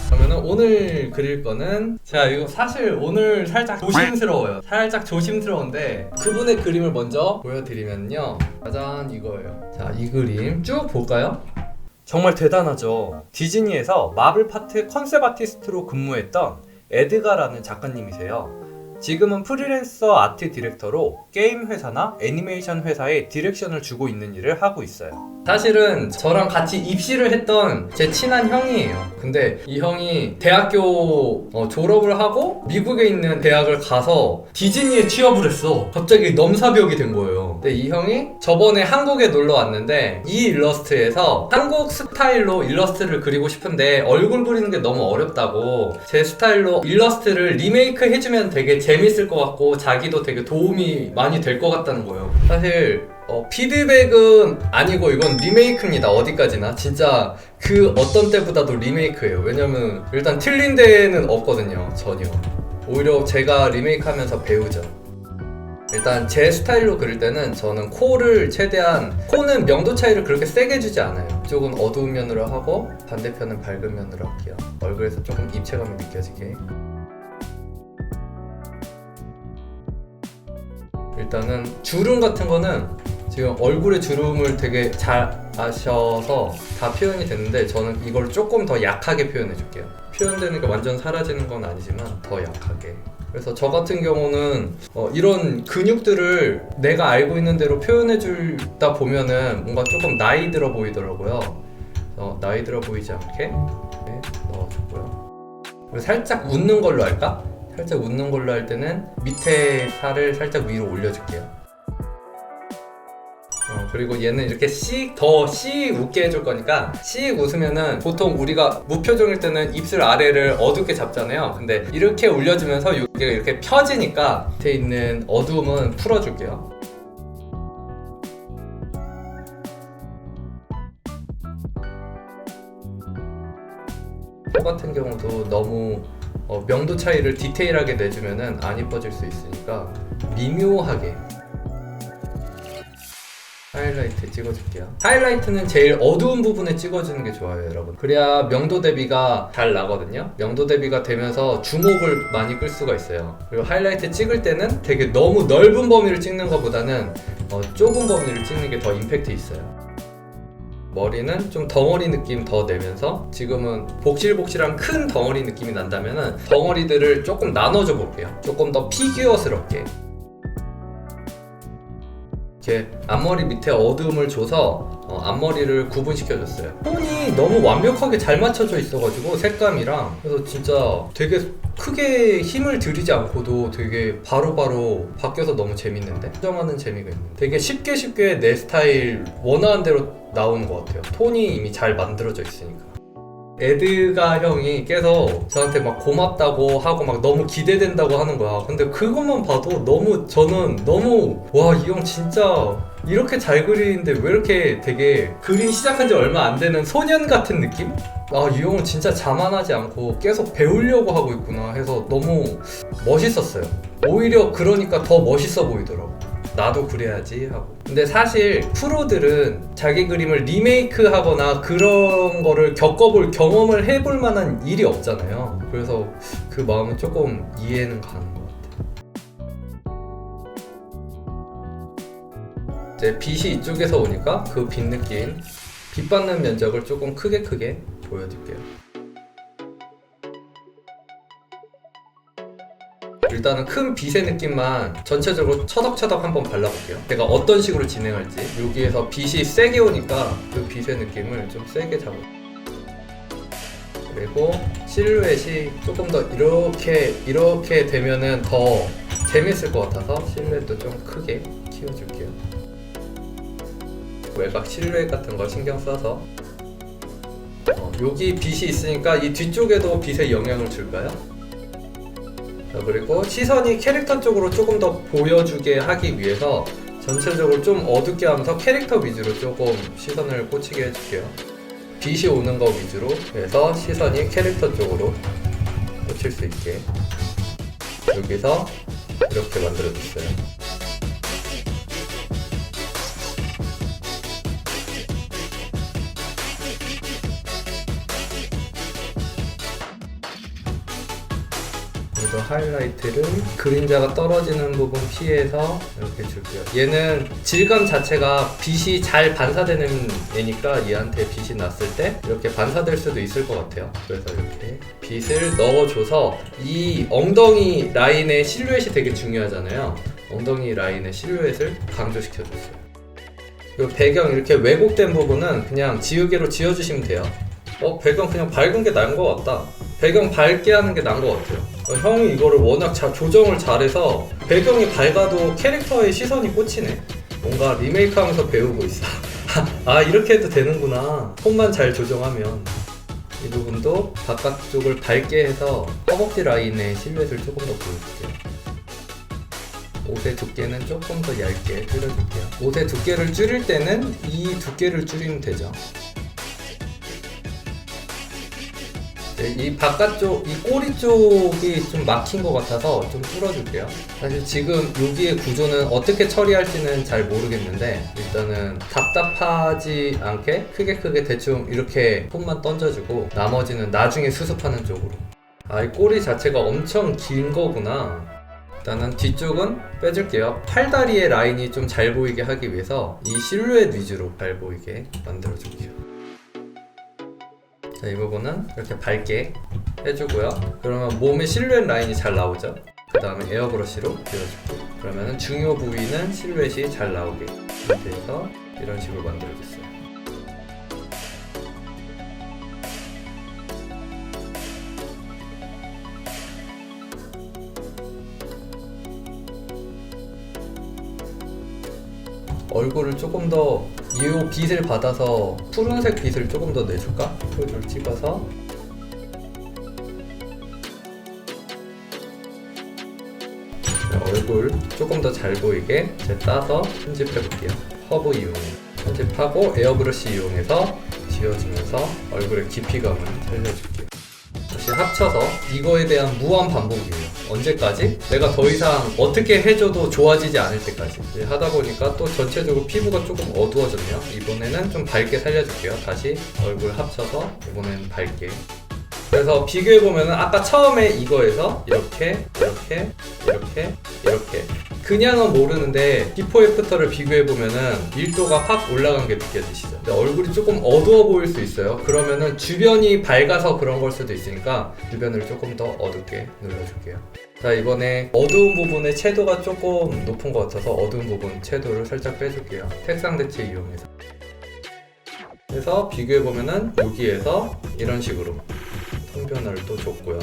그러면은 오늘 그릴 거는 이거 사실 오늘 살짝 조심스러워요. 살짝 조심스러운데 그분의 그림을 먼저 보여드리면요, 짜잔, 이거예요. 자, 이 그림 쭉 볼까요? 정말 대단하죠. 디즈니에서 마블 파트 컨셉 아티스트로 근무했던 에드가라는 작가님이세요. 지금은 프리랜서 아트 디렉터로 게임 회사나 애니메이션 회사에 디렉션을 주고 있는 일을 하고 있어요. 사실은 저랑 같이 입시를 했던 제 친한 형이에요. 근데 이 형이 대학교 졸업을 하고 미국에 있는 대학을 가서 디즈니에 취업을 했어. 갑자기 넘사벽이 된 거예요. 근데 이 형이 저번에 한국에 놀러 왔는데 이 일러스트에서 한국 스타일로 일러스트를 그리고 싶은데 얼굴 그리는 게 너무 어렵다고 제 스타일로 일러스트를 리메이크 해주면 되게 재밌을 것 같고 자기도 되게 도움이 많이 될 것 같다는 거예요. 사실 피드백은 아니고 이건 리메이크입니다. 어디까지나 진짜 그 어떤 때보다도 리메이크예요. 왜냐면 일단 틀린 데는 없거든요. 전혀. 오히려 제가 리메이크하면서 배우죠. 일단 제 스타일로 그릴 때는 저는 코를 최대한, 코는 명도 차이를 그렇게 세게 주지 않아요. 이쪽은 어두운 면으로 하고 반대편은 밝은 면으로 할게요. 얼굴에서 조금 입체감이 느껴지게. 일단은 주름 같은 거는 지금 얼굴에 주름을 되게 잘 아셔서 다 표현이 됐는데 저는 이걸 조금 더 약하게 표현해 줄게요. 표현되는 게 완전 사라지는 건 아니지만 더 약하게. 그래서 저 같은 경우는 이런 근육들을 내가 알고 있는 대로 표현해 주다 보면은 뭔가 조금 나이 들어 보이더라고요. 나이 들어 보이지 않게 이렇게 넣어줬고요. 그리고 살짝 웃는 걸로 할까? 살짝 웃는 걸로 할 때는 밑에 살을 살짝 위로 올려줄게요. 그리고 얘는 이렇게 더 웃게 해줄 거니까 씩 웃으면은 보통 우리가 무표정일 때는 입술 아래를 어둡게 잡잖아요. 근데 이렇게 올려주면서 이게 이렇게 펴지니까 밑에 있는 어두움은 풀어줄게요. 코 같은 경우도 너무 명도 차이를 디테일하게 내주면은 안 이뻐질 수 있으니까 미묘하게 하이라이트 찍어줄게요. 하이라이트는 제일 어두운 부분에 찍어주는 게 좋아요, 여러분. 그래야 명도 대비가 잘 나거든요. 명도 대비가 되면서 주목을 많이 끌 수가 있어요. 그리고 하이라이트 찍을 때는 되게 너무 넓은 범위를 찍는 것보다는 좁은 범위를 찍는 게 더 임팩트 있어요. 머리는 좀 덩어리 느낌 더 내면서, 지금은 복실복실한 큰 덩어리 느낌이 난다면은 덩어리들을 조금 나눠줘 볼게요. 조금 더 피규어스럽게. 이렇게 앞머리 밑에 어두움을 줘서 앞머리를 구분시켜줬어요. 톤이 너무 완벽하게 잘 맞춰져 있어가지고 색감이랑, 그래서 진짜 되게 크게 힘을 들이지 않고도 되게 바로바로 바뀌어서 너무 재밌는데? 수정하는 재미가 있는데 되게 쉽게 내 스타일 원하는 대로 나오는 것 같아요. 톤이 이미 잘 만들어져 있으니까. 에드가 형이 계속 저한테 막 고맙다고 하고 막 너무 기대된다고 하는 거야. 근데 그것만 봐도 저는 너무 와, 이 형 진짜 이렇게 잘 그리는데 왜 이렇게 되게 그림 시작한 지 얼마 안 되는 소년 같은 느낌? 이 형은 진짜 자만하지 않고 계속 배우려고 하고 있구나 해서 너무 멋있었어요. 오히려 그러니까 더 멋있어 보이더라고. 나도 그래야지 하고. 근데 사실 프로들은 자기 그림을 리메이크 하거나 그런 거를 겪어볼, 경험을 해볼 만한 일이 없잖아요. 그래서 그 마음은 조금 이해는 가는 것 같아요. 이제 빛이 이쪽에서 오니까 그 빛 느낌, 빛 받는 면적을 조금 크게 보여줄게요. 일단은 큰 빛의 느낌만 전체적으로 처덕처덕 한번 발라볼게요. 제가 어떤 식으로 진행할지. 여기에서 빛이 세게 오니까 그 빛의 느낌을 좀 세게 잡아요. 그리고 실루엣이 조금 더 이렇게 되면은 더 재밌을 것 같아서 실루엣도 좀 크게 키워줄게요. 외곽 실루엣 같은 거 신경 써서 여기 빛이 있으니까 이 뒤쪽에도 빛에 영향을 줄까요? 그리고 시선이 캐릭터 쪽으로 조금 더 보여주게 하기 위해서 전체적으로 좀 어둡게 하면서 캐릭터 위주로 조금 시선을 꽂히게 해줄게요. 빛이 오는 거 위주로 해서 시선이 캐릭터 쪽으로 꽂힐 수 있게 여기서 이렇게 만들어줬어요. 여기서 하이라이트를 그림자가 떨어지는 부분 피해서 이렇게 줄게요. 얘는 질감 자체가 빛이 잘 반사되는 애니까 얘한테 빛이 났을 때 이렇게 반사될 수도 있을 것 같아요. 그래서 이렇게 빛을 넣어줘서 이 엉덩이 라인의 실루엣이 되게 중요하잖아요. 엉덩이 라인의 실루엣을 강조시켜줬어요. 이 배경 이렇게 왜곡된 부분은 그냥 지우개로 지워주시면 돼요. 배경 그냥 밝은 게 나은 것 같다. 배경 밝게 하는 게 나은 것 같아요. 형이 이거를 워낙 조정을 잘해서 배경이 밝아도 캐릭터의 시선이 꽂히네. 뭔가 리메이크 하면서 배우고 있어. 아, 이렇게 해도 되는구나. 톤만 잘 조정하면. 이 부분도 바깥쪽을 밝게 해서 허벅지 라인의 실루엣을 조금 더 보여줄게요. 옷의 두께는 조금 더 얇게 줄여줄게요. 옷의 두께를 줄일 때는 이 두께를 줄이면 되죠. 네, 이 바깥쪽, 이 꼬리 쪽이 좀 막힌 것 같아서 좀 뚫어줄게요. 사실 지금 여기의 구조는 어떻게 처리할지는 잘 모르겠는데 일단은 답답하지 않게 크게 대충 이렇게 폼만 던져주고 나머지는 나중에 수습하는 쪽으로. 아, 이 꼬리 자체가 엄청 긴 거구나. 일단은 뒤쪽은 빼줄게요. 팔다리의 라인이 좀 잘 보이게 하기 위해서 이 실루엣 위주로 잘 보이게 만들어줄게요. 자, 이 부분은 이렇게 밝게 해주고요. 그러면 몸의 실루엣 라인이 잘 나오죠. 그 다음에 에어브러쉬로 그려줄게요. 그러면 중요 부위는 실루엣이 잘 나오게 이렇게 해서 이런 식으로 만들어줬어요. 얼굴을 조금 더 이 빛을 받아서 푸른색 빛을 조금 더 내줄까? 표를 찍어서 얼굴 조금 더 잘 보이게 이제 따서 편집해 볼게요. 허브 이용해 편집하고 에어브러쉬 이용해서 지워주면서 얼굴의 깊이감을 살려줄게요. 다시 합쳐서 이거에 대한 무한 반복이에요. 언제까지? 내가 더 이상 어떻게 해줘도 좋아지지 않을 때까지 하다 보니까 또 전체적으로 피부가 조금 어두워졌네요. 이번에는 좀 밝게 살려줄게요. 다시 얼굴 합쳐서 이번에는 밝게. 그래서 비교해보면 아까 처음에 이거에서 이렇게 그냥은 모르는데 비포 애프터를 비교해보면은 밀도가 확 올라간 게 느껴지시죠? 근데 얼굴이 조금 어두워 보일 수 있어요. 그러면은 주변이 밝아서 그런 걸 수도 있으니까 주변을 조금 더 어둡게 눌러줄게요. 자, 이번에 어두운 부분의 채도가 조금 높은 것 같아서 어두운 부분 채도를 살짝 빼줄게요. 색상 대체 이용해서. 그래서 비교해보면은 여기에서 이런 식으로 톤 변화를 또 줬고요.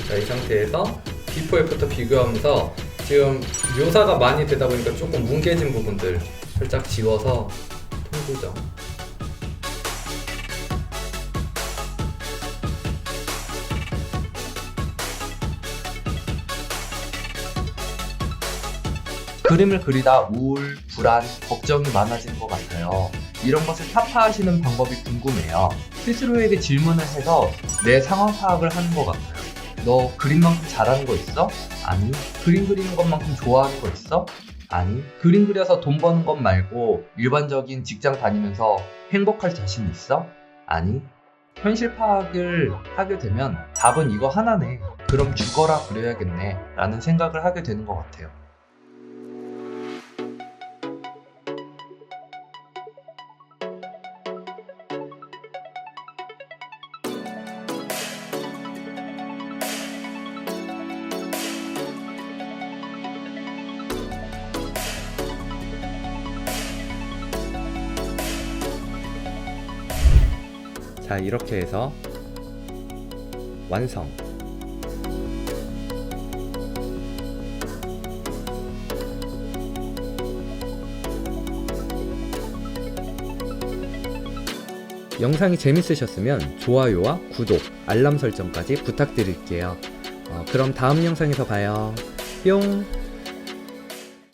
자, 이 상태에서 비포 애프터 비교하면서 지금 묘사가 많이 되다 보니까 조금 뭉개진 부분들 살짝 지워서 톤 조정. 그림을 그리다 우울, 불안, 걱정이 많아지는 것 같아요. 이런 것을 타파하시는 방법이 궁금해요. 스스로에게 질문을 해서 내 상황 파악을 하는 것 같아요. 너 그림만큼 잘하는 거 있어? 아니. 그림 그리는 것만큼 좋아하는 거 있어? 아니. 그림 그려서 돈 버는 것 말고 일반적인 직장 다니면서 행복할 자신 있어? 아니. 현실 파악을 하게 되면 답은 이거 하나네. 그럼 죽어라 그려야겠네. 라는 생각을 하게 되는 것 같아요. 자, 이렇게 해서 완성. 영상이 재밌으셨으면 좋아요와 구독, 알람 설정까지 부탁드릴게요. 그럼 다음 영상에서 봐요. 뿅!